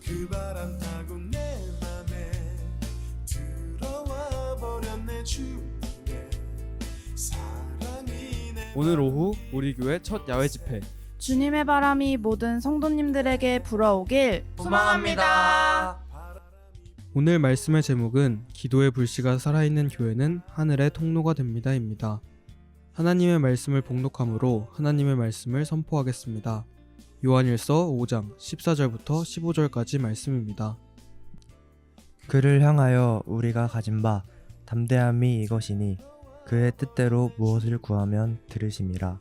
그 바람 타고 내 맘에 들어와 버렸네. 주님의 사랑이 내 오늘 오후 우리 교회 첫 야외 집회. 주님의 바람이 모든 성도님들에게 불어오길 소망합니다. 오늘 말씀의 제목은 기도의 불씨가 살아있는 교회는 하늘의 통로가 됩니다입니다. 하나님의 말씀을 봉독함으로 하나님의 말씀을 선포하겠습니다. 요한일서 5장 14절부터 15절까지 말씀입니다. 그를 향하여 우리가 가진 바 담대함이 이것이니 그의 뜻대로 무엇을 구하면 들으심이라.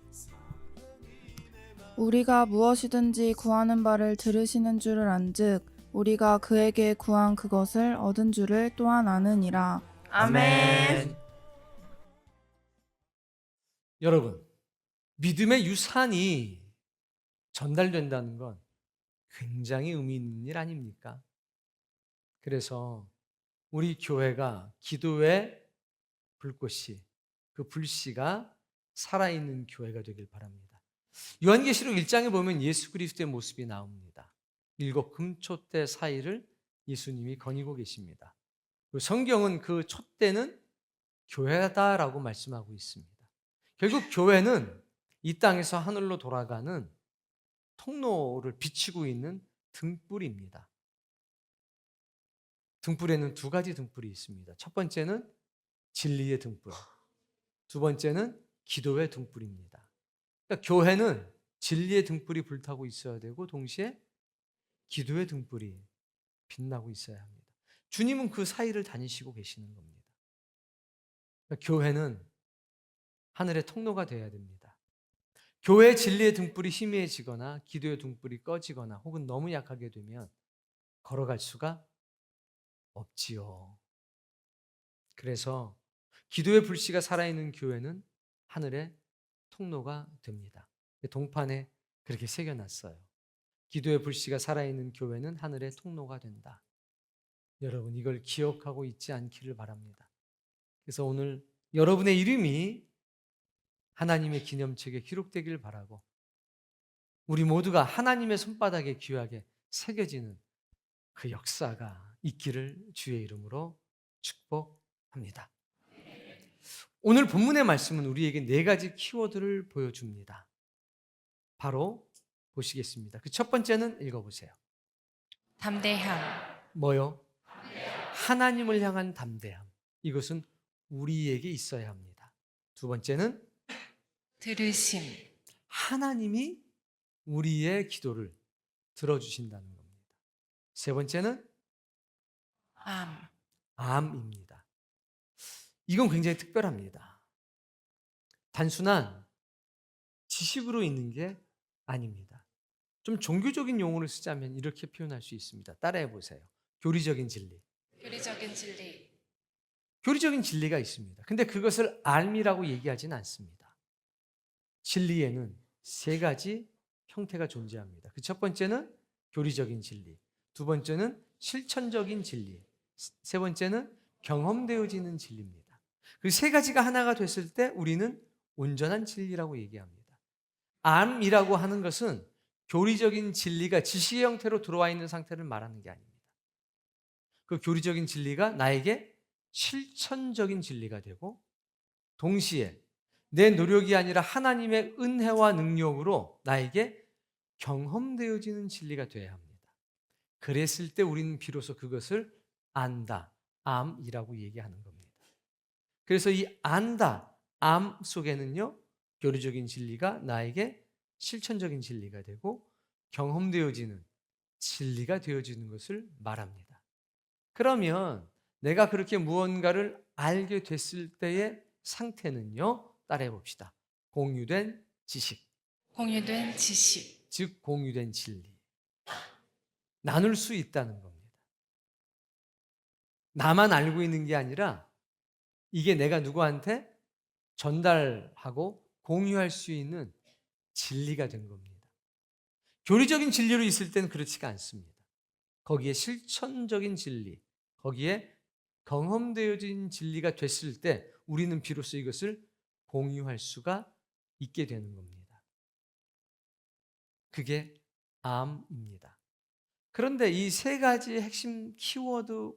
우리가 무엇이든지 구하는 바를 들으시는 줄을 안즉 우리가 그에게 구한 그것을 얻은 줄을 또한 아느니라. 아멘. 여러분, 믿음의 유산이 전달된다는 건 굉장히 의미 있는 일 아닙니까? 그래서 우리 교회가 기도의 불꽃이, 그 불씨가 살아있는 교회가 되길 바랍니다. 요한계시록 1장에 보면 예수 그리스도의 모습이 나옵니다. 7 금촛대 사이를 예수님이 거니고 계십니다. 성경은 그 촛대는 교회다라고 말씀하고 있습니다. 결국 교회는 이 땅에서 하늘로 돌아가는 통로를 비추고 있는 등불입니다. 등불에는 2가지 등불이 있습니다. 첫 번째는 진리의 등불, 두 번째는 기도의 등불입니다. 그러니까 교회는 진리의 등불이 불타고 있어야 되고 동시에 기도의 등불이 빛나고 있어야 합니다. 주님은 그 사이를 다니시고 계시는 겁니다. 그러니까 교회는 하늘의 통로가 되어야 됩니다. 교회의 진리의 등불이 희미해지거나 기도의 등불이 꺼지거나 혹은 너무 약하게 되면 걸어갈 수가 없지요. 그래서 기도의 불씨가 살아있는 교회는 하늘의 통로가 됩니다. 동판에 그렇게 새겨놨어요. 기도의 불씨가 살아있는 교회는 하늘의 통로가 된다. 여러분, 이걸 기억하고 있지 않기를 바랍니다. 그래서 오늘 여러분의 이름이 하나님의 기념책에 기록되길 바라고 우리 모두가 하나님의 손바닥에 귀하게 새겨지는 그 역사가 있기를 주의 이름으로 축복합니다. 오늘 본문의 말씀은 우리에게 4가지 키워드를 보여줍니다. 바로 보시겠습니다. 그 첫 번째는 읽어보세요. 담대함. 뭐요? 하나님을 향한 담대함. 이것은 우리에게 있어야 합니다. 두 번째는 들으심. 하나님이 우리의 기도를 들어주신다는 겁니다. 세 번째는 암입니다. 이건 굉장히 특별합니다. 단순한 지식으로 있는 게 아닙니다. 좀 종교적인 용어를 쓰자면 이렇게 표현할 수 있습니다. 따라해 보세요. 교리적인 진리. 교리적인 진리. 교리적인 진리가 있습니다. 근데 그것을 알미라고 얘기하지는 않습니다. 진리에는 3가지 형태가 존재합니다. 그 첫 번째는 교리적인 진리, 두 번째는 실천적인 진리, 세 번째는 경험되어지는 진리입니다. 그 3가지가 하나가 됐을 때 우리는 온전한 진리라고 얘기합니다. 암이라고 하는 것은 교리적인 진리가 지식의 형태로 들어와 있는 상태를 말하는 게 아닙니다. 그 교리적인 진리가 나에게 실천적인 진리가 되고 동시에 내 노력이 아니라 하나님의 은혜와 능력으로 나에게 경험되어지는 진리가 되어야 합니다. 그랬을 때 우리는 비로소 그것을 안다, 암이라고 얘기하는 겁니다. 그래서 이 안다, 암 속에는요, 교리적인 진리가 나에게 실천적인 진리가 되고 경험되어지는 진리가 되어지는 것을 말합니다. 그러면 내가 그렇게 무언가를 알게 됐을 때의 상태는요, 따라해 봅시다. 공유된 지식, 공유된 지식. 즉 공유된 진리. 나눌 수 있다는 겁니다. 나만 알고 있는 게 아니라 이게 내가 누구한테 전달하고 공유할 수 있는 진리가 된 겁니다. 교리적인 진리로 있을 때는 그렇지가 않습니다. 거기에 실천적인 진리, 거기에 경험되어진 진리가 됐을 때 우리는 비로소 이것을 공유할 수가 있게 되는 겁니다. 그게 암입니다. 그런데 이 세 가지 핵심 키워드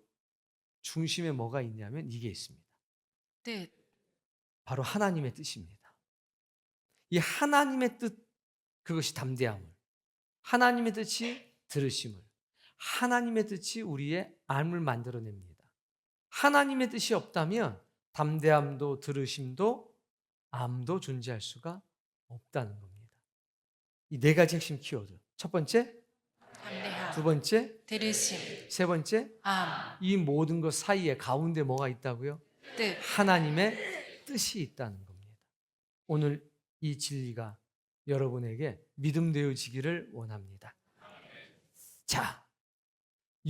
중심에 뭐가 있냐면 이게 있습니다. 뜻, 바로 하나님의 뜻입니다. 이 하나님의 뜻, 그것이 담대함을, 하나님의 뜻이 들으심을, 하나님의 뜻이 우리의 암을 만들어냅니다. 하나님의 뜻이 없다면 담대함도 들으심도 암도 존재할 수가 없다는 겁니다. 이 네 가지 핵심 키워드. 첫 번째, 담대함, 두 번째, 들으심, 세 번째, 암, 이 모든 것 사이에 가운데 뭐가 있다고요? 뜻. 하나님의 뜻이 있다는 겁니다. 오늘 이 진리가 여러분에게 믿음 되어지기를 원합니다. 자,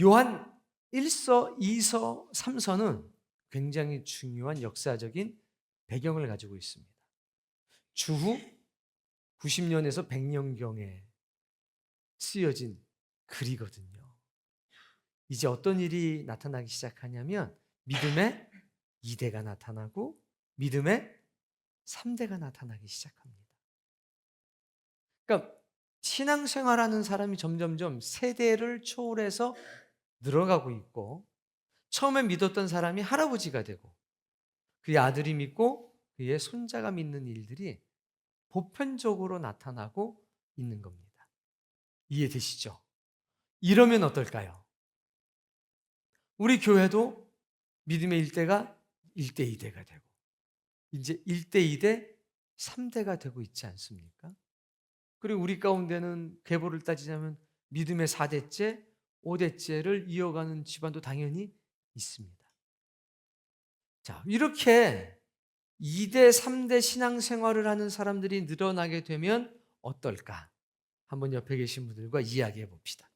요한 1서, 2서, 3서는 굉장히 중요한 역사적인 배경을 가지고 있습니다. 주후 90년에서 100년경에 쓰여진 글이거든요. 이제 어떤 일이 나타나기 시작하냐면 믿음의 2대가 나타나고 믿음의 3대가 나타나기 시작합니다. 그러니까 신앙생활하는 사람이 점점점 세대를 초월해서 늘어가고 있고, 처음에 믿었던 사람이 할아버지가 되고 그의 아들이 믿고 그의 손자가 믿는 일들이 보편적으로 나타나고 있는 겁니다. 이해되시죠? 이러면 어떨까요? 우리 교회도 믿음의 1대가 1대 2대가 되고 이제 1대 2대 3대가 되고 있지 않습니까? 그리고 우리 가운데는 계보를 따지자면 믿음의 4대째, 5대째를 이어가는 집안도 당연히 있습니다. 자, 이렇게 2대, 3대 신앙생활을 하는 사람들이 늘어나게 되면 어떨까? 한번 옆에 계신 분들과 이야기해 봅시다.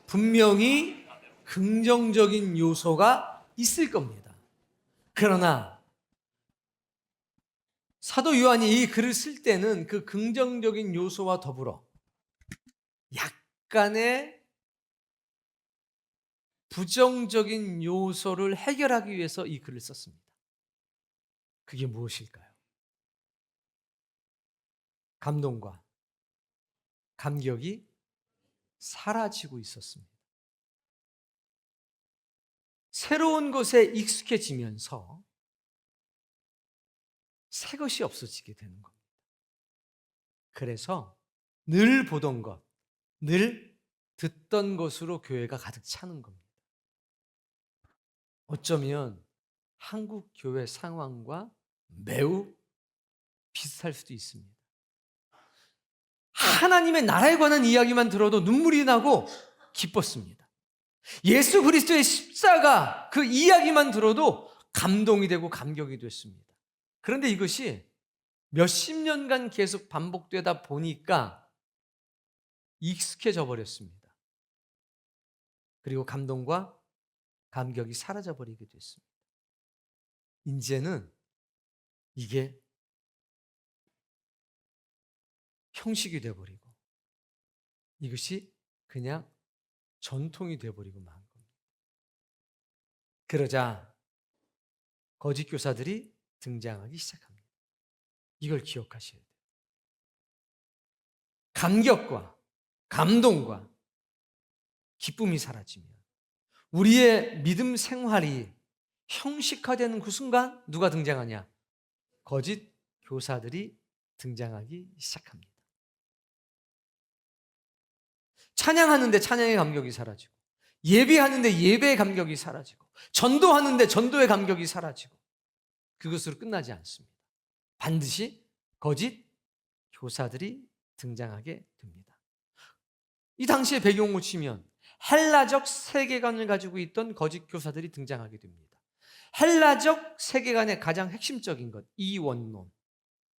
분명히 긍정적인 요소가 있을 겁니다. 그러나 사도 요한이 이 글을 쓸 때는 그 긍정적인 요소와 더불어 약간의 부정적인 요소를 해결하기 위해서 이 글을 썼습니다. 그게 무엇일까요? 감동과 감격이 사라지고 있었습니다. 새로운 것에 익숙해지면서 새 것이 없어지게 되는 겁니다. 그래서 늘 보던 것, 늘 듣던 것으로 교회가 가득 차는 겁니다. 어쩌면 한국 교회 상황과 매우 비슷할 수도 있습니다. 하나님의 나라에 관한 이야기만 들어도 눈물이 나고 기뻤습니다. 예수 그리스도의 십자가 그 이야기만 들어도 감동이 되고 감격이 됐습니다. 그런데 이것이 몇십 년간 계속 반복되다 보니까 익숙해져 버렸습니다. 그리고 감동과 감격이 사라져 버리게 됐습니다. 이제는 이게 형식이 되어버리고 이것이 그냥 전통이 되어버리고 만 겁니다. 그러자 거짓 교사들이 등장하기 시작합니다. 이걸 기억하셔야 돼요. 감격과 감동과 기쁨이 사라지면 우리의 믿음 생활이 형식화되는 그 순간 누가 등장하냐? 거짓 교사들이 등장하기 시작합니다. 찬양하는데 찬양의 감격이 사라지고, 예배하는데 예배의 감격이 사라지고, 전도하는데 전도의 감격이 사라지고, 그것으로 끝나지 않습니다. 반드시 거짓 교사들이 등장하게 됩니다. 이 당시의 배경을 치면 헬라적 세계관을 가지고 있던 거짓 교사들이 등장하게 됩니다. 헬라적 세계관의 가장 핵심적인 것, 이원론.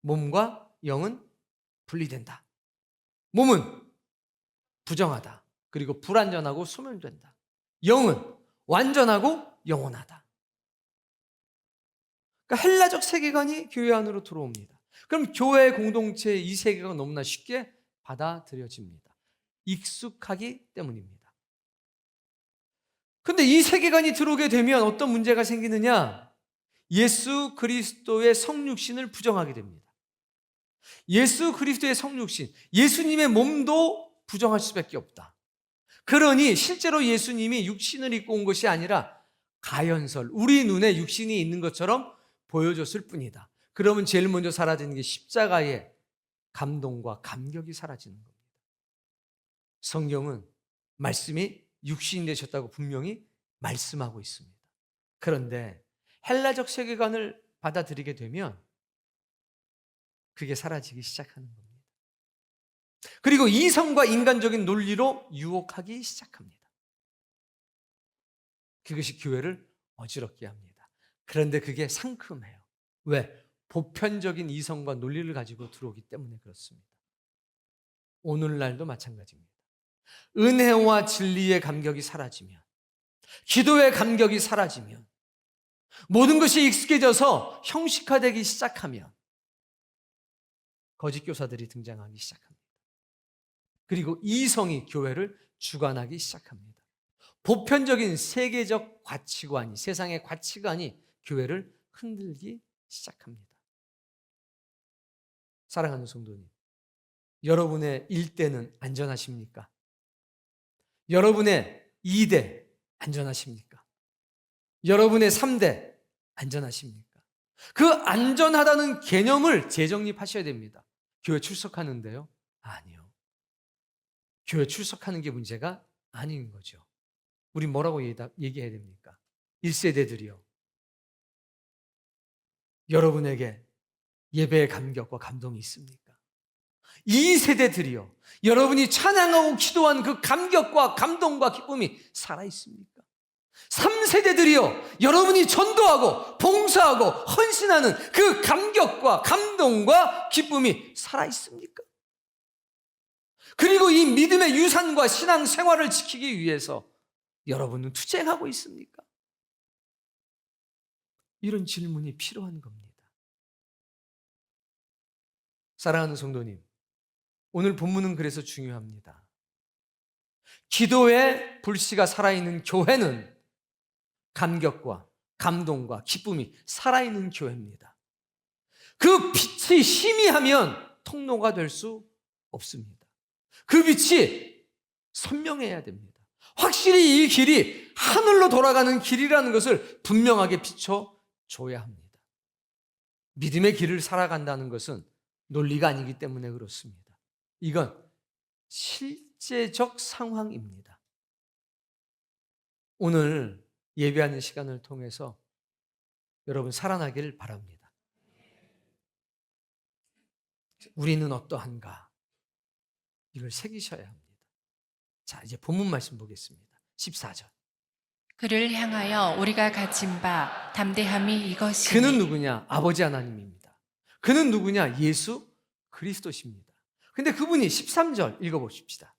몸과 영은 분리된다. 몸은 부정하다. 그리고 불완전하고 소멸된다. 영은 완전하고 영원하다. 그러니까 헬라적 세계관이 교회 안으로 들어옵니다. 그럼 교회 공동체의 이 세계가 너무나 쉽게 받아들여집니다. 익숙하기 때문입니다. 근데 이 세계관이 들어오게 되면 어떤 문제가 생기느냐? 예수 그리스도의 성육신을 부정하게 됩니다. 예수 그리스도의 성육신, 예수님의 몸도 부정할 수밖에 없다. 그러니 실제로 예수님이 육신을 입고 온 것이 아니라 가연설, 우리 눈에 육신이 있는 것처럼 보여줬을 뿐이다. 그러면 제일 먼저 사라지는 게 십자가의 감동과 감격이 사라지는 겁니다. 성경은 말씀이 육신이 되셨다고 분명히 말씀하고 있습니다. 그런데 헬라적 세계관을 받아들이게 되면 그게 사라지기 시작하는 겁니다. 그리고 이성과 인간적인 논리로 유혹하기 시작합니다. 그것이 교회를 어지럽게 합니다. 그런데 그게 상큼해요. 왜? 보편적인 이성과 논리를 가지고 들어오기 때문에 그렇습니다. 오늘날도 마찬가지입니다. 은혜와 진리의 감격이 사라지면, 기도의 감격이 사라지면, 모든 것이 익숙해져서 형식화되기 시작하면 거짓 교사들이 등장하기 시작합니다. 그리고 이성이 교회를 주관하기 시작합니다. 보편적인 세계적 가치관이, 세상의 가치관이 교회를 흔들기 시작합니다. 사랑하는 성도님, 여러분의 1대는 안전하십니까? 여러분의 2대 안전하십니까? 여러분의 3대 안전하십니까? 그 안전하다는 개념을 재정립하셔야 됩니다. 교회 출석하는데요? 아니요. 교회 출석하는 게 문제가 아닌 거죠. 우리 뭐라고 얘기해야 됩니까? 1세대들이요. 여러분에게 예배의 감격과 감동이 있습니까? 2세대들이요. 여러분이 찬양하고 기도한 그 감격과 감동과 기쁨이 살아있습니까? 3세대들이요. 여러분이 전도하고 봉사하고 헌신하는 그 감격과 감동과 기쁨이 살아있습니까? 그리고 이 믿음의 유산과 신앙 생활을 지키기 위해서 여러분은 투쟁하고 있습니까? 이런 질문이 필요한 겁니다. 사랑하는 성도님, 오늘 본문은 그래서 중요합니다. 기도의 불씨가 살아있는 교회는 감격과 감동과 기쁨이 살아있는 교회입니다. 그 빛이 희미하면 통로가 될 수 없습니다. 그 빛이 선명해야 됩니다. 확실히 이 길이 하늘로 돌아가는 길이라는 것을 분명하게 비춰줘야 합니다. 믿음의 길을 살아간다는 것은 논리가 아니기 때문에 그렇습니다. 이건 실제적 상황입니다. 오늘 예배하는 시간을 통해서 여러분 살아나기를 바랍니다. 우리는 어떠한가? 이걸 새기셔야 합니다. 자, 이제 본문 말씀 보겠습니다. 14절. 그를 향하여 우리가 가진 바 담대함이 이것이니. 그는 누구냐? 아버지 하나님입니다. 그는 누구냐? 예수 그리스도십니다. 근데 그분이 13절 읽어보십시다.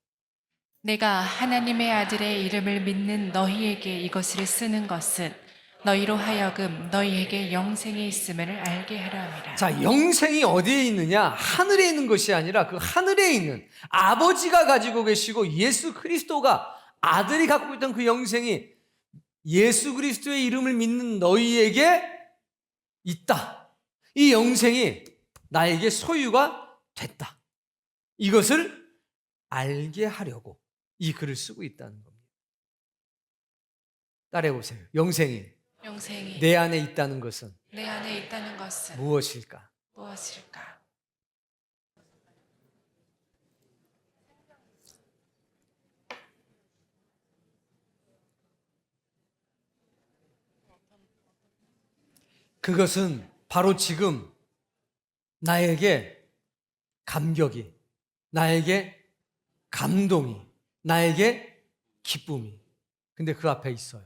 내가 하나님의 아들의 이름을 믿는 너희에게 이것을 쓰는 것은 너희로 하여금 너희에게 영생이 있음을 알게 하려 함이라. 자, 영생이 어디에 있느냐? 하늘에 있는 것이 아니라 그 하늘에 있는 아버지가 가지고 계시고 예수 그리스도가 아들이 갖고 있던 그 영생이 예수 그리스도의 이름을 믿는 너희에게 있다. 이 영생이 나에게 소유가 됐다. 이것을 알게 하려고 이 글을 쓰고 있다는 겁니다. 따라해 보세요. 영생이 영생이 내 안에 있다는 것은 내 안에 있다는 것은 무엇일까? 무엇일까? 그것은 바로 지금 나에게 감격이, 나에게 감동이, 나에게 기쁨이. 근데 그 앞에 있어요.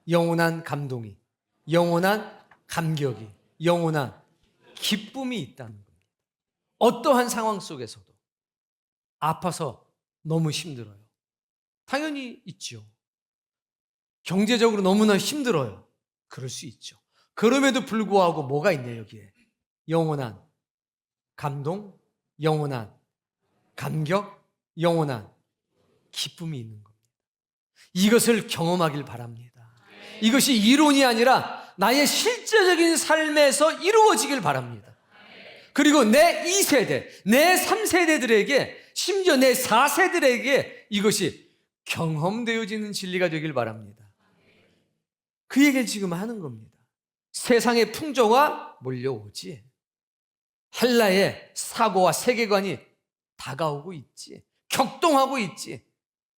영원한 감동이, 영원한 감격이, 영원한 기쁨이 있다는 겁니다. 어떠한 상황 속에서도 아파서 너무 힘들어요. 당연히 있죠. 경제적으로 너무나 힘들어요. 그럴 수 있죠. 그럼에도 불구하고 뭐가 있냐 여기에? 영원한 감동, 영원한 감격, 영원한 기쁨이 있는 겁니다. 이것을 경험하길 바랍니다. 이것이 이론이 아니라 나의 실제적인 삶에서 이루어지길 바랍니다. 그리고 내 2세대, 내 3세대들에게, 심지어 내 4세들에게 이것이 경험되어지는 진리가 되길 바랍니다. 그 얘기를 지금 하는 겁니다. 세상의 풍조가 몰려오지. 헬라의 사고와 세계관이 다가오고 있지. 격동하고 있지.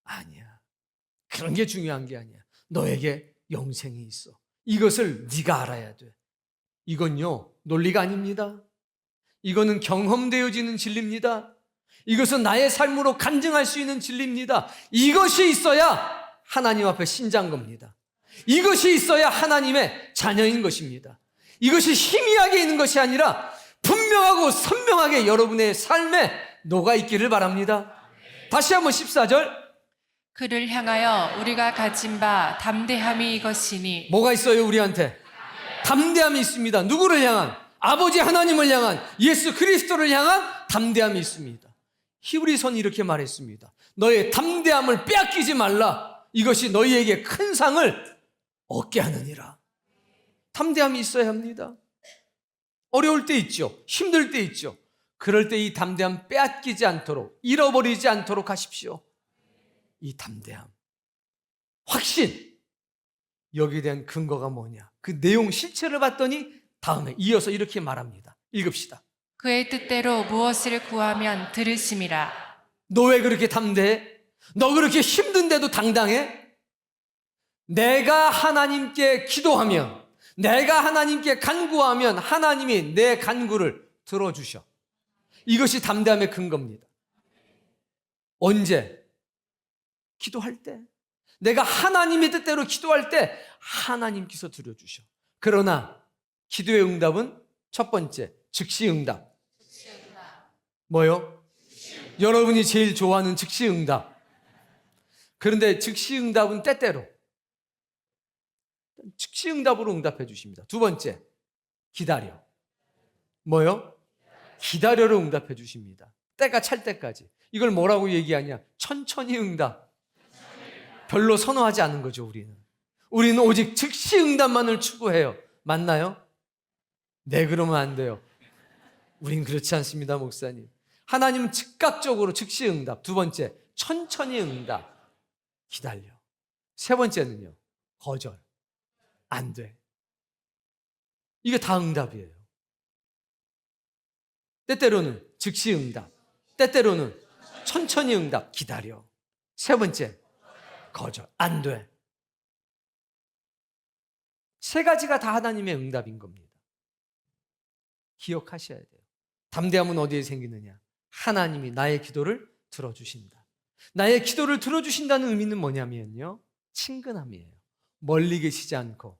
아니야. 그런 게 중요한 게 아니야. 너에게 영생이 있어. 이것을 네가 알아야 돼. 이건요, 논리가 아닙니다. 이거는 경험되어지는 진리입니다. 이것은 나의 삶으로 간증할 수 있는 진리입니다. 이것이 있어야 하나님 앞에 신자인 겁니다. 이것이 있어야 하나님의 자녀인 것입니다. 이것이 희미하게 있는 것이 아니라 분명하고 선명하게 여러분의 삶에 녹아있기를 바랍니다. 다시 한번 14절. 그를 향하여 우리가 가진 바 담대함이 이것이니 뭐가 있어요 우리한테? 담대함이 있습니다. 누구를 향한? 아버지 하나님을 향한, 예수 그리스도를 향한 담대함이 있습니다. 히브리서는 이렇게 말했습니다. 너의 담대함을 빼앗기지 말라. 이것이 너희에게 큰 상을 얻게 하느니라. 담대함이 있어야 합니다. 어려울 때 있죠. 힘들 때 있죠. 그럴 때 이 담대함 빼앗기지 않도록, 잃어버리지 않도록 하십시오. 이 담대함, 확신, 여기에 대한 근거가 뭐냐? 그 내용 실체를 봤더니 다음에 이어서 이렇게 말합니다. 읽읍시다. 그의 뜻대로 무엇을 구하면 들으심이라. 너 왜 그렇게 담대해? 너 그렇게 힘든데도 당당해? 내가 하나님께 기도하면, 내가 하나님께 간구하면 하나님이 내 간구를 들어주셔. 이것이 담대함의 근거입니다. 언제? 기도할 때. 내가 하나님의 뜻대로 기도할 때 하나님께서 들어주셔. 그러나 기도의 응답은 첫 번째, 즉시 응답. 뭐요? 여러분이 제일 좋아하는 즉시 응답. 그런데 즉시 응답은 때때로 즉시 응답으로 응답해 주십니다. 두 번째, 기다려. 뭐요? 기다려로 응답해 주십니다. 때가 찰 때까지. 이걸 뭐라고 얘기하냐? 천천히 응답. 별로 선호하지 않은 거죠, 우리는. 우리는 오직 즉시 응답만을 추구해요. 맞나요? 네, 그러면 안 돼요. 우린 그렇지 않습니다, 목사님. 하나님은 즉각적으로 즉시 응답. 두 번째, 천천히 응답. 기다려. 세 번째는요, 거절. 안 돼. 이게 다 응답이에요. 때때로는 즉시 응답, 때때로는 천천히 응답, 기다려. 세 번째, 거절. 안 돼. 세 가지가 다 하나님의 응답인 겁니다. 기억하셔야 돼요. 담대함은 어디에 생기느냐? 하나님이 나의 기도를 들어주신다. 나의 기도를 들어주신다는 의미는 뭐냐면요, 친근함이에요. 멀리 계시지 않고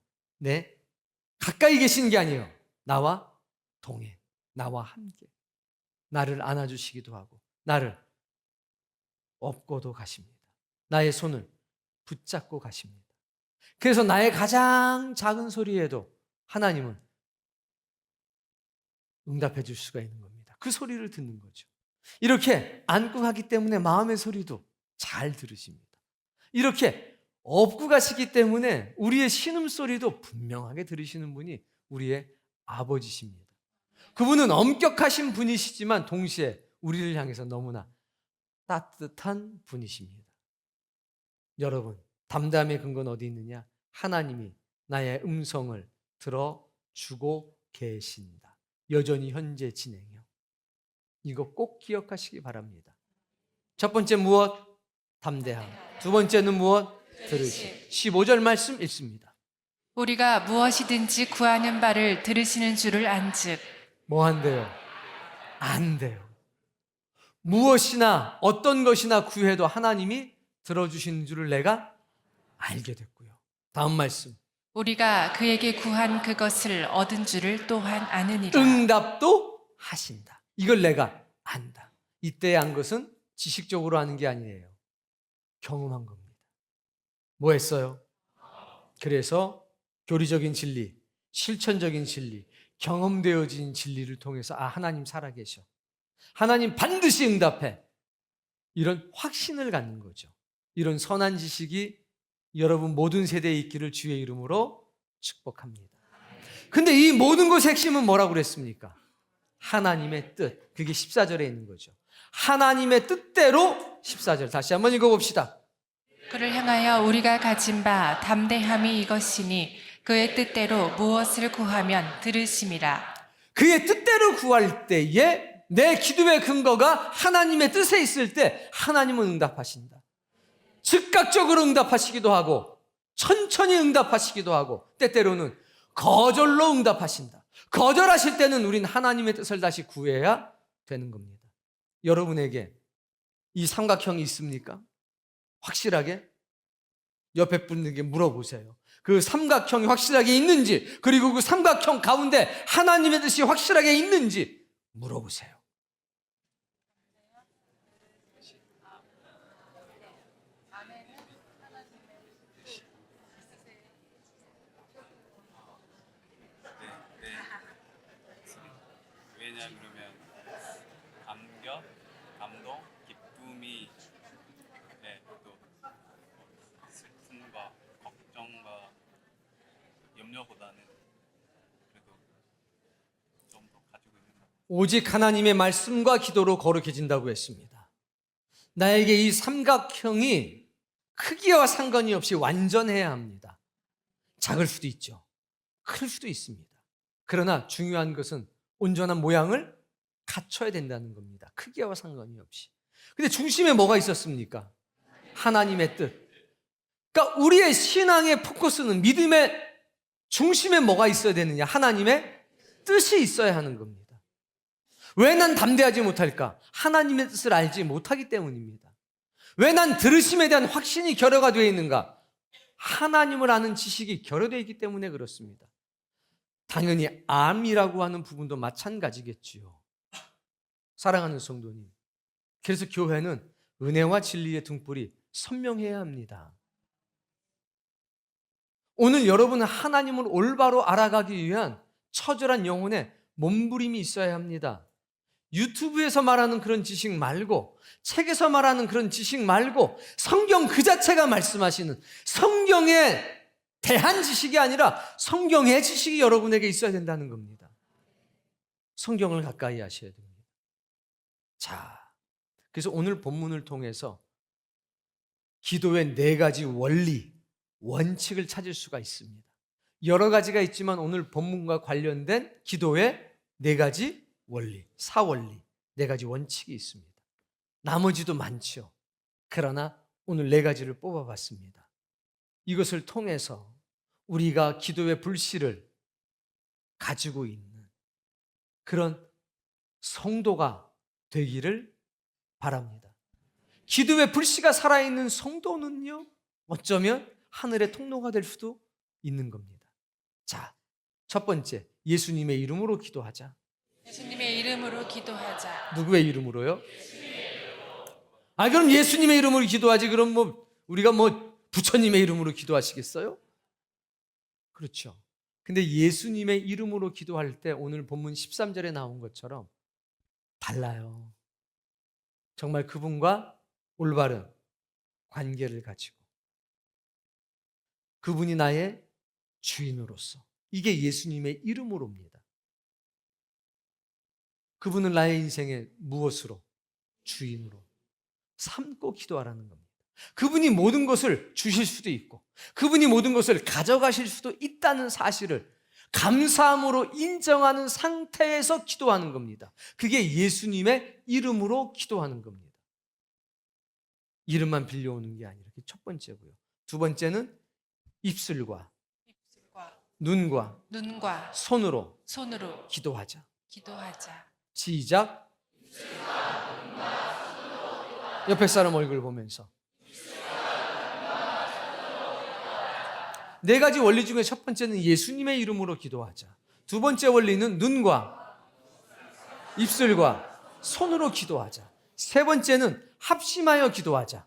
가까이 계시는 게 아니에요. 나와 동행, 나와 함께 나를 안아주시기도 하고 나를 업고도 가십니다. 나의 손을 붙잡고 가십니다. 그래서 나의 가장 작은 소리에도 하나님은 응답해 줄 수가 있는 겁니다. 그 소리를 듣는 거죠. 이렇게 안고 가기 때문에 마음의 소리도 잘 들으십니다. 이렇게 업고 가시기 때문에 우리의 신음소리도 분명하게 들으시는 분이 우리의 아버지십니다. 그분은 엄격하신 분이시지만 동시에 우리를 향해서 너무나 따뜻한 분이십니다. 여러분, 담대함의 근거는 어디 있느냐? 하나님이 나의 음성을 들어주고 계신다. 여전히 현재 진행형. 이거 꼭 기억하시기 바랍니다. 첫 번째 무엇? 담대함. 두 번째는 무엇? 들으심. 15절 말씀 읽습니다. 우리가 무엇이든지 구하는 바를 들으시는 줄을 안즉. 뭐 한대요? 안 돼요. 무엇이나 어떤 것이나 구해도 하나님이 들어주시는 줄을 내가 알게 됐고요. 다음 말씀. 우리가 그에게 구한 그것을 얻은 줄을 또한 아느니라. 응답도 하신다. 이걸 내가 안다. 이때의 안 것은 지식적으로 하는 게 아니에요. 경험한 겁니다. 뭐 했어요? 그래서 교리적인 진리, 실천적인 진리, 경험되어진 진리를 통해서 하나님 살아계셔. 하나님 반드시 응답해. 이런 확신을 갖는 거죠. 이런 선한 지식이 여러분 모든 세대에 있기를 주의 이름으로 축복합니다. 근데 이 모든 것의 핵심은 뭐라고 그랬습니까? 하나님의 뜻. 그게 14절에 있는 거죠. 하나님의 뜻대로 14절 다시 한번 읽어봅시다. 그를 향하여 우리가 가진 바 담대함이 이것이니 그의 뜻대로 무엇을 구하면 들으심이라. 그의 뜻대로 구할 때에 내 기도의 근거가 하나님의 뜻에 있을 때 하나님은 응답하신다. 즉각적으로 응답하시기도 하고 천천히 응답하시기도 하고 때때로는 거절로 응답하신다. 거절하실 때는 우린 하나님의 뜻을 다시 구해야 되는 겁니다. 여러분에게 이 삼각형이 있습니까? 확실하게 옆에 분에게 물어보세요. 그 삼각형이 확실하게 있는지, 그리고 그 삼각형 가운데 하나님의 뜻이 확실하게 있는지 물어보세요. 왜냐 그러면 감격, 감동, 기쁨이 또 슬픔과 걱정과 염려보다는 그래도 좀 더 가지고 있는 것 같아요. 오직 하나님의 말씀과 기도로 거룩해진다고 했습니다. 나에게 이 삼각형이 크기와 상관이 없이 완전해야 합니다. 작을 수도 있죠. 클 수도 있습니다. 그러나 중요한 것은 온전한 모양을 갖춰야 된다는 겁니다. 크기와 상관이 없이. 근데 중심에 뭐가 있었습니까? 하나님의 뜻. 그러니까 우리의 신앙의 포커스는 믿음의 중심에 뭐가 있어야 되느냐? 하나님의 뜻이 있어야 하는 겁니다. 왜 난 담대하지 못할까? 하나님의 뜻을 알지 못하기 때문입니다. 왜 난 들으심에 대한 확신이 결여가 되어 있는가? 하나님을 아는 지식이 결여되어 있기 때문에 그렇습니다. 당연히 암이라고 하는 부분도 마찬가지겠지요. 사랑하는 성도님, 그래서 교회는 은혜와 진리의 등불이 선명해야 합니다. 오늘 여러분은 하나님을 올바로 알아가기 위한 처절한 영혼의 몸부림이 있어야 합니다. 유튜브에서 말하는 그런 지식 말고, 책에서 말하는 그런 지식 말고, 성경 그 자체가 말씀하시는 성경에 대한 지식이 아니라 성경의 지식이 여러분에게 있어야 된다는 겁니다. 성경을 가까이 하셔야 됩니다. 자, 그래서 오늘 본문을 통해서 기도의 4가지 원리, 원칙을 찾을 수가 있습니다. 여러 가지가 있지만 오늘 본문과 관련된 기도의 4가지 원리, 사원리, 4가지 원칙이 있습니다. 나머지도 많죠. 그러나 오늘 4가지를 뽑아봤습니다. 이것을 통해서 우리가 기도의 불씨를 가지고 있는 그런 성도가 되기를 바랍니다. 기도의 불씨가 살아있는 성도는요, 어쩌면 하늘의 통로가 될 수도 있는 겁니다. 자, 첫 번째, 예수님의 이름으로 기도하자. 예수님의 이름으로 기도하자. 누구의 이름으로요? 그럼 예수님의 이름으로 기도하지. 그럼 우리가 부처님의 이름으로 기도하시겠어요? 그렇죠. 근데 예수님의 이름으로 기도할 때 오늘 본문 13절에 나온 것처럼 달라요. 정말 그분과 올바른 관계를 가지고 그분이 나의 주인으로서, 이게 예수님의 이름으로입니다. 그분은 나의 인생의 무엇으로? 주인으로 삼고 기도하라는 겁니다. 그분이 모든 것을 주실 수도 있고 그분이 모든 것을 가져가실 수도 있다는 사실을 감사함으로 인정하는 상태에서 기도하는 겁니다. 그게 예수님의 이름으로 기도하는 겁니다. 이름만 빌려오는 게 아니라 그게 첫 번째고요. 두 번째는 입술과 눈과 손으로 기도하자. 시작. 옆에 사람 얼굴 보면서. 4가지 원리 중에 첫 번째는 예수님의 이름으로 기도하자. 두 번째 원리는 눈과 입술과 손으로 기도하자. 세 번째는 합심하여 기도하자.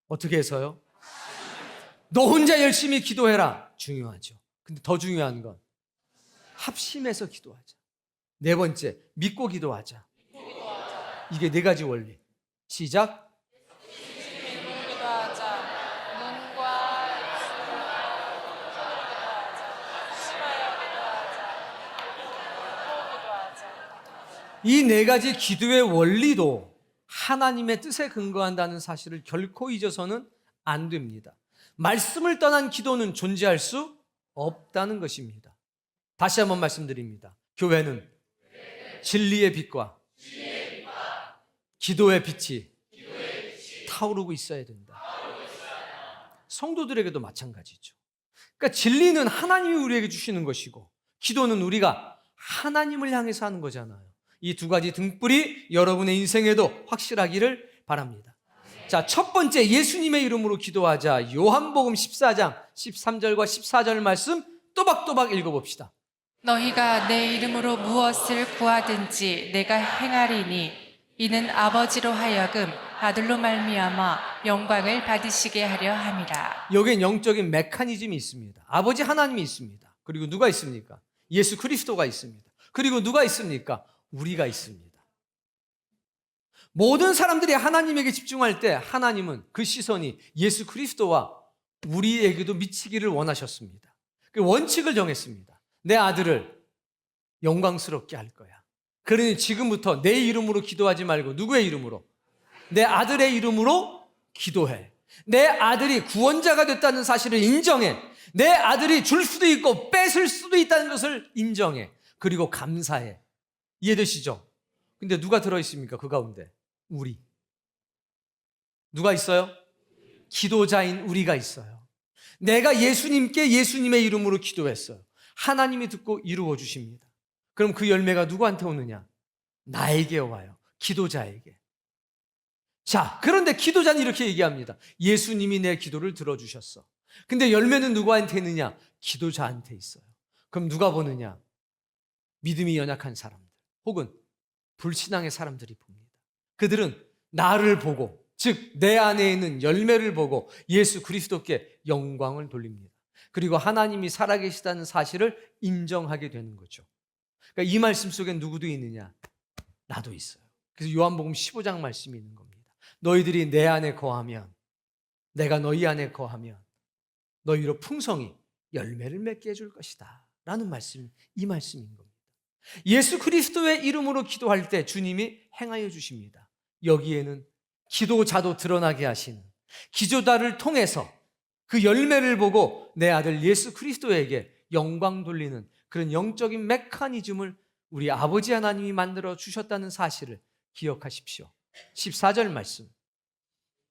어떻게 해서요? 너 혼자 열심히 기도해라. 중요하죠. 근데 더 중요한 건 합심해서 기도하자. 네 번째, 믿고 기도하자. 이게 네 가지 원리. 시작. 이 네 가지 기도의 원리도 하나님의 뜻에 근거한다는 사실을 결코 잊어서는 안 됩니다. 말씀을 떠난 기도는 존재할 수 없다는 것입니다. 다시 한번 말씀드립니다. 교회는 진리의 빛과 기도의 빛이 타오르고 있어야 된다. 성도들에게도 마찬가지죠. 그러니까 진리는 하나님이 우리에게 주시는 것이고 기도는 우리가 하나님을 향해서 하는 거잖아요. 이 두 가지 등불이 여러분의 인생에도 확실하기를 바랍니다. 자, 첫 번째 예수님의 이름으로 기도하자. 요한복음 14장 13절과 14절 말씀 또박또박 읽어봅시다. 너희가 내 이름으로 무엇을 구하든지 내가 행하리니 이는 아버지로 하여금 아들로 말미암아 영광을 받으시게 하려 함이라. 여기엔 영적인 메커니즘이 있습니다. 아버지 하나님이 있습니다. 그리고 누가 있습니까? 예수 그리스도가 있습니다. 그리고 누가 있습니까? 우리가 있습니다. 모든 사람들이 하나님에게 집중할 때 하나님은 그 시선이 예수 그리스도와 우리에게도 미치기를 원하셨습니다. 그 원칙을 정했습니다. 내 아들을 영광스럽게 할 거야. 그러니 지금부터 내 이름으로 기도하지 말고 누구의 이름으로? 내 아들의 이름으로 기도해. 내 아들이 구원자가 됐다는 사실을 인정해. 내 아들이 줄 수도 있고 뺏을 수도 있다는 것을 인정해. 그리고 감사해. 이해되시죠? 근데 누가 들어있습니까? 그 가운데 우리. 누가 있어요? 기도자인 우리가 있어요. 내가 예수님께 예수님의 이름으로 기도했어요. 하나님이 듣고 이루어 주십니다. 그럼 그 열매가 누구한테 오느냐? 나에게 와요. 기도자에게. 자, 그런데 기도자는 이렇게 얘기합니다. 예수님이 내 기도를 들어주셨어. 근데 열매는 누구한테 있느냐? 기도자한테 있어요. 그럼 누가 보느냐? 믿음이 연약한 사람들 혹은 불신앙의 사람들이 봅니다. 그들은 나를 보고, 즉 내 안에 있는 열매를 보고 예수 그리스도께 영광을 돌립니다. 그리고 하나님이 살아계시다는 사실을 인정하게 되는 거죠. 그러니까 이 말씀 속에 누구도 있느냐? 나도 있어요. 그래서 요한복음 15장 말씀이 있는 겁니다. 너희들이 내 안에 거하면, 내가 너희 안에 거하면 너희로 풍성히 열매를 맺게 해줄 것이다 라는 말씀, 이 말씀인 겁니다. 예수 그리스도의 이름으로 기도할 때 주님이 행하여 주십니다. 여기에는 기도자도 드러나게 하시는, 기도자를 통해서 그 열매를 보고 내 아들 예수 그리스도에게 영광 돌리는 그런 영적인 메커니즘을 우리 아버지 하나님이 만들어 주셨다는 사실을 기억하십시오. 14절 말씀.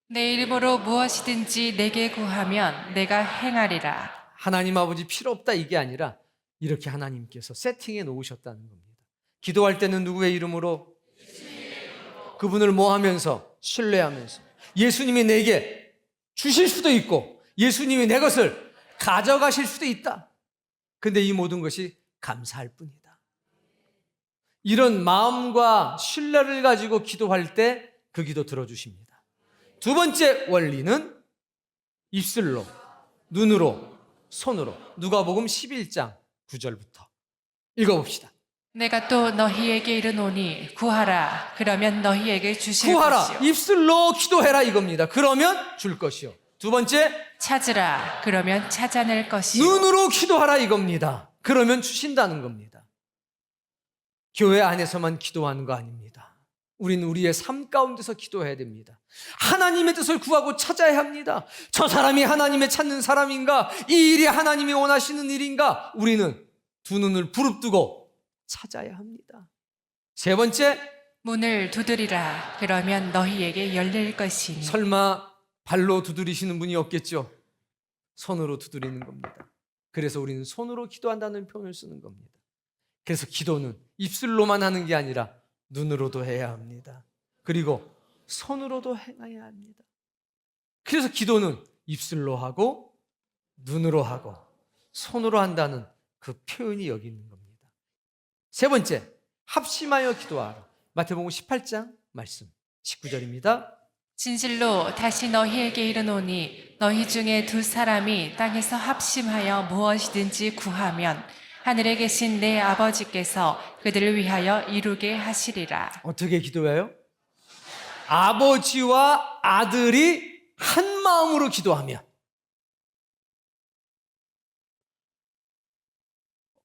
내 이름으로 무엇이든지 내게 구하면 내가 행하리라. 하나님 아버지 필요 없다 이게 아니라 이렇게 하나님께서 세팅해 놓으셨다는 겁니다. 기도할 때는 누구의 이름으로? 그분을 뭐 하면서? 신뢰하면서. 예수님이 내게 주실 수도 있고 예수님이 내 것을 가져가실 수도 있다. 근데 이 모든 것이 감사할 뿐이다. 이런 마음과 신뢰를 가지고 기도할 때 그 기도 들어주십니다. 두 번째 원리는 입술로, 눈으로, 손으로. 누가복음 11장 9절부터 읽어봅시다. 내가 또 너희에게 이르노니 구하라 그러면 너희에게 주실 구하라, 것이요 입술로 기도해라 이겁니다. 그러면 줄 것이요. 두 번째, 찾으라 그러면 찾아낼 것이요 눈으로 기도하라 이겁니다. 그러면 주신다는 겁니다. 교회 안에서만 기도하는 거 아닙니다. 우리는 우리의 삶 가운데서 기도해야 됩니다. 하나님의 뜻을 구하고 찾아야 합니다. 저 사람이 하나님의 찾는 사람인가? 이 일이 하나님이 원하시는 일인가? 우리는 두 눈을 부릅뜨고 찾아야 합니다. 세 번째, 문을 두드리라 그러면 너희에게 열릴 것이니 설마 발로 두드리시는 분이 없겠죠? 손으로 두드리는 겁니다. 그래서 우리는 손으로 기도한다는 표현을 쓰는 겁니다. 그래서 기도는 입술로만 하는 게 아니라 눈으로도 해야 합니다. 그리고 손으로도 행해야 합니다. 그래서 기도는 입술로 하고 눈으로 하고 손으로 한다는 그 표현이 여기 있는 겁니다. 세 번째, 합심하여 기도하라. 마태복음 18장 말씀 19절입니다. 진실로 다시 너희에게 이르노니 너희 중에 두 사람이 땅에서 합심하여 무엇이든지 구하면 하늘에 계신 내 아버지께서 그들을 위하여 이루게 하시리라. 어떻게 기도해요? 아버지와 아들이 한 마음으로 기도하면,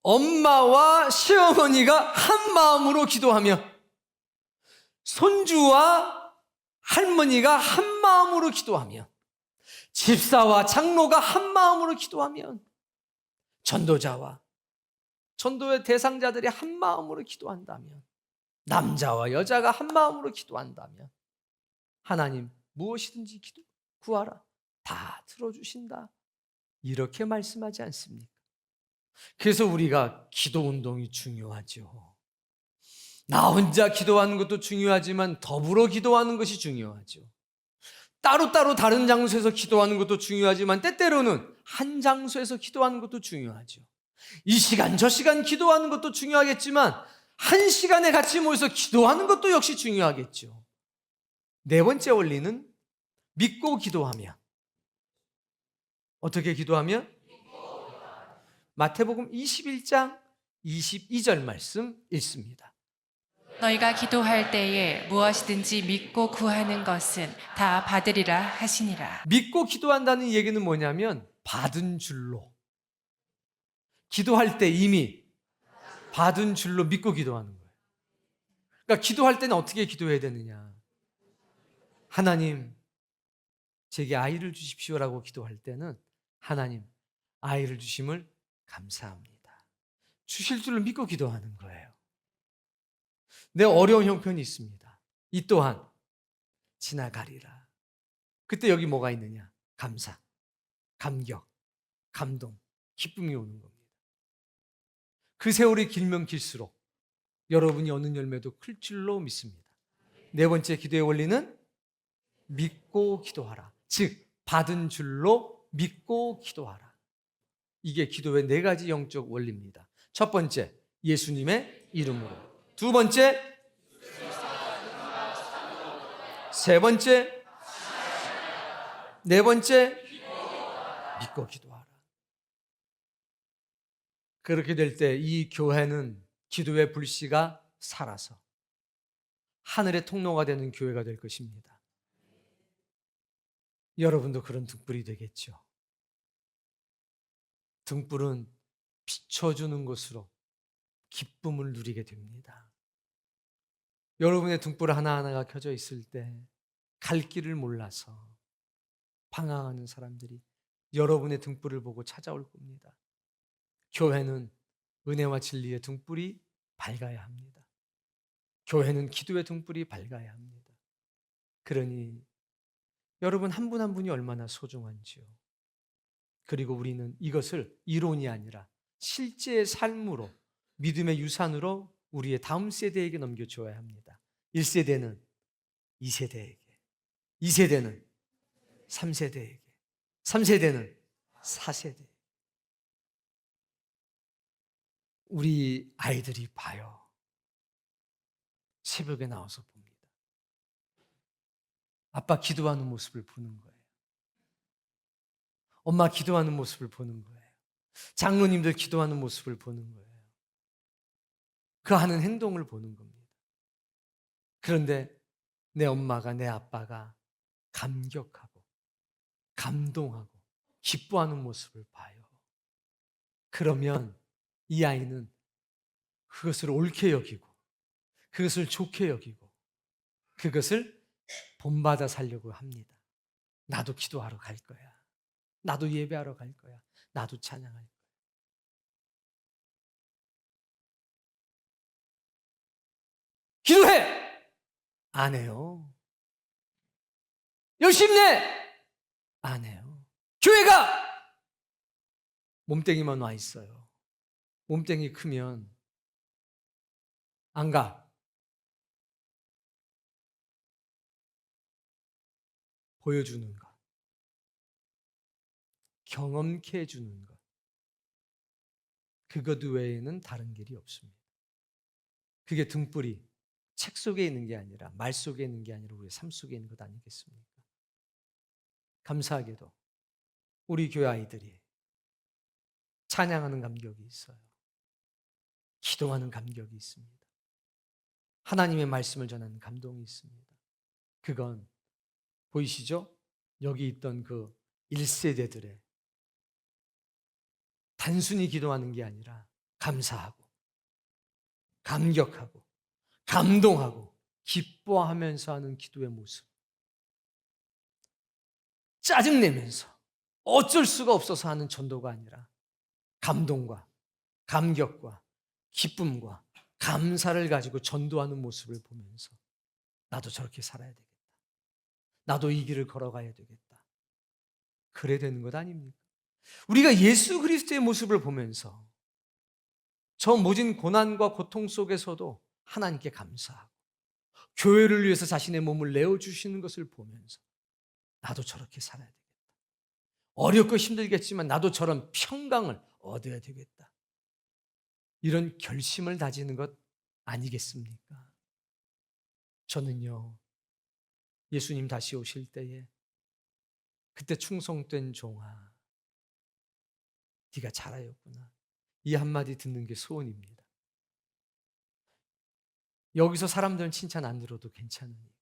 엄마와 시어머니가 한 마음으로 기도하면, 손주와 할머니가 한 마음으로 기도하면, 집사와 장로가 한 마음으로 기도하면, 전도자와 전도의 대상자들이 한 마음으로 기도한다면, 남자와 여자가 한 마음으로 기도한다면 하나님 무엇이든지 구하라 다 들어주신다, 이렇게 말씀하지 않습니까? 그래서 우리가 기도 운동이 중요하죠. 나 혼자 기도하는 것도 중요하지만 더불어 기도하는 것이 중요하죠. 따로따로 다른 장소에서 기도하는 것도 중요하지만 때때로는 한 장소에서 기도하는 것도 중요하죠. 이 시간 저 시간 기도하는 것도 중요하겠지만 한 시간에 같이 모여서 기도하는 것도 역시 중요하겠죠. 네 번째 원리는 믿고 기도하면. 어떻게 기도하면? 마태복음 21장 22절 말씀 읽습니다. 너희가 기도할 때에 무엇이든지 믿고 구하는 것은 다 받으리라 하시니라. 믿고 기도한다는 얘기는 뭐냐면 받은 줄로, 기도할 때 이미 받은 줄로 믿고 기도하는 거예요. 그러니까 기도할 때는 어떻게 기도해야 되느냐? 하나님, 제게 아이를 주십시오라고 기도할 때는 하나님, 아이를 주심을 감사합니다, 주실 줄을 믿고 기도하는 거예요. 내 어려운 형편이 있습니다. 이 또한 지나가리라. 그때 여기 뭐가 있느냐? 감사, 감격, 감동, 기쁨이 오는 겁니다. 그 세월이 길면 길수록 여러분이 얻는 열매도 클 줄로 믿습니다. 네 번째 기도의 원리는 믿고 기도하라. 즉 받은 줄로 믿고 기도하라. 이게 기도의 네 가지 영적 원리입니다. 첫 번째, 예수님의 이름으로. 두 번째, 세 번째, 네 번째, 믿고 기도하라. 그렇게 될 때 이 교회는 기도의 불씨가 살아서 하늘의 통로가 되는 교회가 될 것입니다. 여러분도 그런 등불이 되겠죠. 등불은 비춰주는 것으로 기쁨을 누리게 됩니다. 여러분의 등불 하나하나가 켜져 있을 때 갈 길을 몰라서 방황하는 사람들이 여러분의 등불을 보고 찾아올 겁니다. 교회는 은혜와 진리의 등불이 밝아야 합니다. 교회는 기도의 등불이 밝아야 합니다. 그러니 여러분 한 분 한 분이 얼마나 소중한지요. 그리고 우리는 이것을 이론이 아니라 실제의 삶으로, 믿음의 유산으로 우리의 다음 세대에게 넘겨줘야 합니다. 1세대는 2세대에게, 2세대는 3세대에게, 3세대는 4세대. 우리 아이들이 봐요. 새벽에 나와서 봅니다. 아빠 기도하는 모습을 보는 거예요. 엄마 기도하는 모습을 보는 거예요. 장로님들 기도하는 모습을 보는 거예요. 그 하는 행동을 보는 겁니다. 그런데 내 엄마가, 내 아빠가 감격하고 감동하고 기뻐하는 모습을 봐요. 그러면 이 아이는 그것을 옳게 여기고 그것을 좋게 여기고 그것을 본받아 살려고 합니다. 나도 기도하러 갈 거야. 나도 예배하러 갈 거야. 나도 찬양할 거야. 기도해! 안 해요. 열심히 내! 안 해요. 교회가! 몸뚱이만 와 있어요. 몸뚱이 크면 안 가. 보여주는 것, 경험케 해주는 것, 그것 외에는 다른 길이 없습니다. 그게 등불이 책 속에 있는 게 아니라, 말 속에 있는 게 아니라 우리의 삶 속에 있는 것 아니겠습니까? 감사하게도 우리 교회 아이들이 찬양하는 감격이 있어요. 기도하는 감격이 있습니다. 하나님의 말씀을 전하는 감동이 있습니다. 그건 보이시죠? 여기 있던 그 1세대들의 단순히 기도하는 게 아니라 감사하고 감격하고 감동하고 기뻐하면서 하는 기도의 모습. 짜증내면서 어쩔 수가 없어서 하는 전도가 아니라 감동과 감격과 기쁨과 감사를 가지고 전도하는 모습을 보면서 나도 저렇게 살아야 되겠다. 나도 이 길을 걸어가야 되겠다. 그래야 되는 것 아닙니까? 우리가 예수 그리스도의 모습을 보면서 저 모진 고난과 고통 속에서도 하나님께 감사하고 교회를 위해서 자신의 몸을 내어주시는 것을 보면서 나도 저렇게 살아야 되겠다. 어렵고 힘들겠지만 나도 저런 평강을 얻어야 되겠다. 이런 결심을 다지는 것 아니겠습니까? 저는요, 예수님 다시 오실 때에 그때 충성된 종아, 네가 잘하였구나. 이 한마디 듣는 게 소원입니다. 여기서 사람들은 칭찬 안 들어도 괜찮으니까.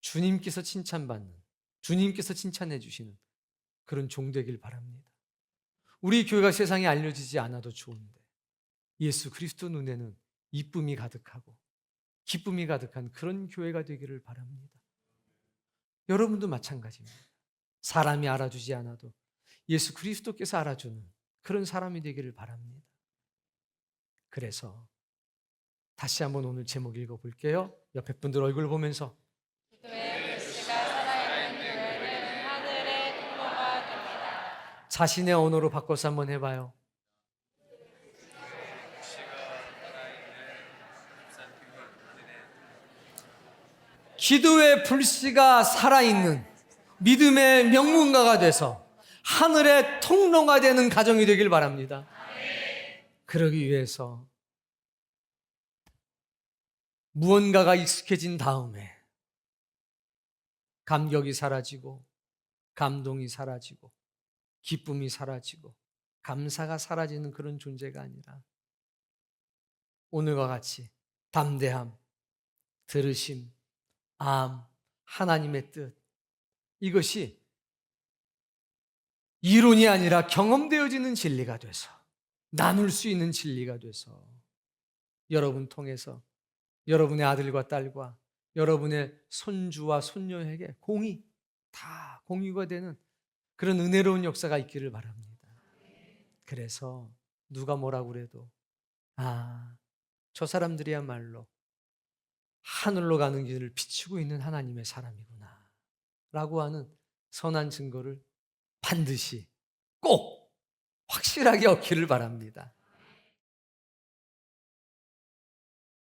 주님께서 칭찬받는, 주님께서 칭찬해 주시는 그런 종 되길 바랍니다. 우리 교회가 세상에 알려지지 않아도 좋은데 예수 그리스도 눈에는 이쁨이 가득하고 기쁨이 가득한 그런 교회가 되기를 바랍니다. 여러분도 마찬가지입니다. 사람이 알아주지 않아도 예수 그리스도께서 알아주는 그런 사람이 되기를 바랍니다. 그래서 다시 한번 오늘 제목 읽어볼게요. 옆에 분들 얼굴 보면서 기도의 불씨가 살아있는 교회는 하늘의 통로가 됩니다. 자신의 언어로 바꿔서 한번 해봐요. 기도의 불씨가 살아있는 믿음의 명문가가 돼서 하늘의 통로가 되는 가정이 되길 바랍니다. 그러기 위해서 무언가가 익숙해진 다음에 감격이 사라지고 감동이 사라지고 기쁨이 사라지고 감사가 사라지는 그런 존재가 아니라 오늘과 같이 담대함, 들으심, 암, 하나님의 뜻, 이것이 이론이 아니라 경험되어지는 진리가 돼서 나눌 수 있는 진리가 돼서 여러분 통해서 여러분의 아들과 딸과 여러분의 손주와 손녀에게 다 공유가 되는 그런 은혜로운 역사가 있기를 바랍니다. 그래서 누가 뭐라고 그래도 저 사람들이야말로 하늘로 가는 길을 비추고 있는 하나님의 사람이구나 라고 하는 선한 증거를 반드시 꼭 확실하게 얻기를 바랍니다.